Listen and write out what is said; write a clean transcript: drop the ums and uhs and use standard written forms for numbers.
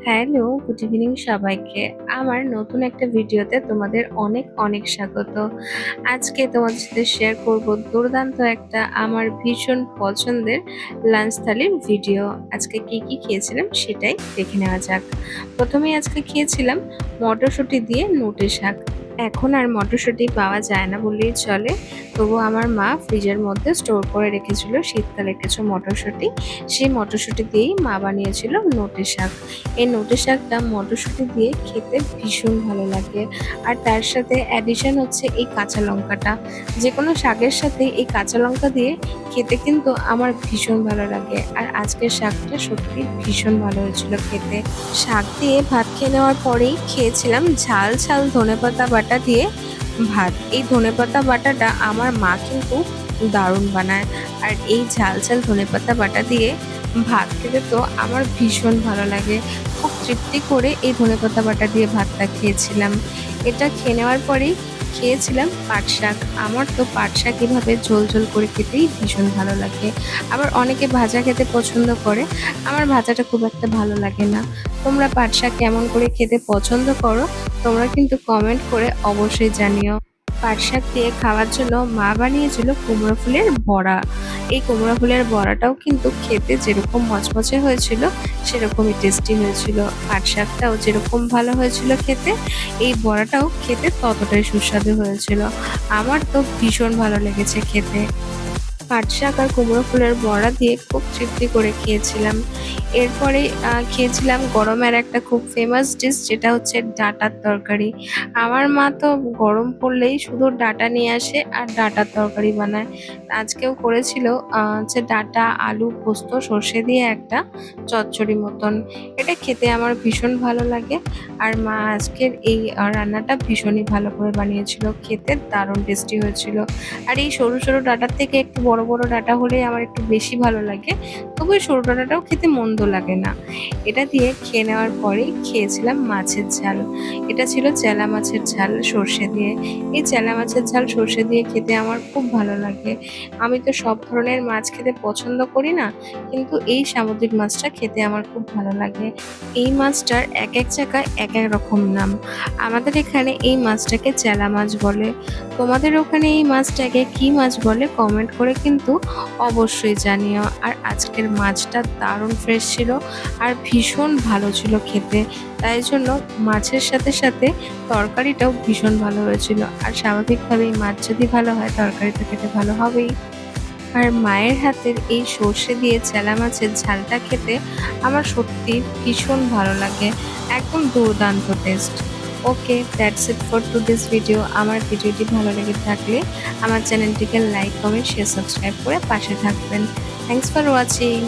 Hello, good evening সবাইকে। আমার নতুন একটা ভিডিওতে তোমাদের অনেক অনেক স্বাগত। আজকে তোমাদের সাথে শেয়ার করব দুর্দান্ত একটা আমার ভীষণ পছন্দের লাঞ্চ থালির ভিডিও। আজকে কি কি খেয়েছিলাম সেটাই দেখে নেওয়া যাক। প্রথমেই আজকে খেয়েছিলাম মটরশুঁটি দিয়ে নোটে শাক। এখন আর মটরশুঁটি পাওয়া যায় না বললেই চলে, তবু আমার মা ফ্রিজের মধ্যে স্টোর করে রেখেছিল শীতকালে কিছু মটরশুঁটি। সেই মটরশুঁটি দিয়েই মা বানিয়েছিল নোটে শাক। এই নোটে শাকটা মটরশুঁটি দিয়ে খেতে ভীষণ ভালো লাগে। আর তার সাথে অ্যাডিশন হচ্ছে এই কাঁচা লঙ্কাটা। যে কোনো শাকের সাথে এই কাঁচা লঙ্কা দিয়ে খেতে কিন্তু আমার ভীষণ ভালো লাগে। আর আজকের শাকটা সত্যি ভীষণ ভালো হয়েছিল খেতে। শাক দিয়ে ভাত খেয়ে নেওয়ার পরেই খেয়েছিলাম ঝাল ঝাল ধনেপাতা বাটা দিয়ে ভাত। এই ধনেপাতা বাটাটা আমার মা কিন্তু দারুণ বানায়। আর এই ঝাল ঝাল ধনেপাতা বাটা দিয়ে ভাত খেতে তো আমার ভীষণ ভালো লাগে। খুব তৃপ্তি করে এই ধনেপাতা বাটা দিয়ে ভাতটা খেয়েছিলাম। এটা খেয়ে নেওয়ার পরেই খেয়েছিলাম পাট শাক। আমার তো পাট শাক এভাবে ঝোল ঝোল করে খেতেই ভীষণ ভালো লাগে। আবার অনেকে ভাজা খেতে পছন্দ করে, আমার ভাজাটা খুব একটা ভালো লাগে না। তোমরা পাট শাক কেমন করে খেতে পছন্দ করো তোমরা কিন্তু কমেন্ট করে অবশ্যই জানিও। পাট শাক দিয়ে খাওয়ার জন্য মা বানিয়েছিল কুমড়ো ফুলের বড়া। এই কুমড়ো ফুলের বড়াটাও কিন্তু খেতে যেরকম মচমচে হয়েছিল সেরকমই টেস্টি হয়েছিল। পাট শাকটাও যেরকম ভালো হয়েছিল খেতে, এই বড়াটাও খেতে ততটাই সুস্বাদু হয়েছিল। আমার তো ভীষণ ভালো লেগেছে খেতে। পাট শাক আর কুমড়ো ফুলের বড়া দিয়ে খুব তৃপ্তি করে খেয়েছিলাম। এরপরে খেয়েছিলাম গরমের একটা খুব ফেমাস ডিশ, যেটা হচ্ছে ডাঁটার তরকারি। আমার মা তো গরম পড়লেই শুধু ডাঁটা নিয়ে আসে আর ডাঁটার তরকারি বানায়। আজকেও করেছিল হচ্ছে ডাঁটা আলু পোস্ত সর্ষে দিয়ে একটা চচ্চড়ি মতন। এটা খেতে আমার ভীষণ ভালো লাগে। আর মা আজকের এই রান্নাটা ভীষণই ভালো করে বানিয়েছিল, খেতে দারুণ টেস্টি হয়েছিল। আর এই সরু সরু ডাঁটার থেকে একটু বড় বড় ডাঁটা হলে আমার একটু বেশি ভালো লাগে, তবু এই সরু ডাঁটাটাও খেতে মন্দ লাগে না। এটা দিয়ে খেয়ে নেওয়ার পরেই খেয়েছিলাম মাছের ঝাল। এটা ছিল চেলা মাছের ঝাল সর্ষে দিয়ে। এই চেলা মাছের ঝাল সর্ষে দিয়ে খেতে আমার খুব ভালো লাগে। আমি তো সব ধরনের মাছ খেতে পছন্দ করি না, কিন্তু এই সামুদ্রিক মাছটা খেতে আমার খুব ভালো লাগে। এই মাছটার এক এক জায়গায় এক এক রকম নাম। আমাদের এখানে এই মাছটাকে চেলা মাছ বলে। তোমাদের ওখানে এই মাছটাকে কি মাছ বলে কমেন্ট করে কিন্তু অবশ্যই জানিও। আর আজকের মাছটা দারুণ ফ্রেশ ছিল আর ভীষণ ভালো ছিল খেতে। তাই জন্য মাছের সাথে সাথে তরকারিটাও ভীষণ ভালো হয়েছিল। আর স্বাভাবিকভাবেই মাছ যদি ভালো হয় তরকারি তো খেতে ভালো হবেই। আর মায়ের হাতের এই সর্ষে দিয়ে চেলা মাছের ঝালটা খেতে আমার সত্যি ভীষণ ভালো লাগে। একদম দুর্দান্ত test. Okay, that's it for today's video. আমার ভিডিওটি ভালো লেগে থাকলে আমার চ্যানেলটিকে লাইক কমেন্ট শেয়ার সাবস্ক্রাইব করে পাশে থাকবেন। Thanks for watching.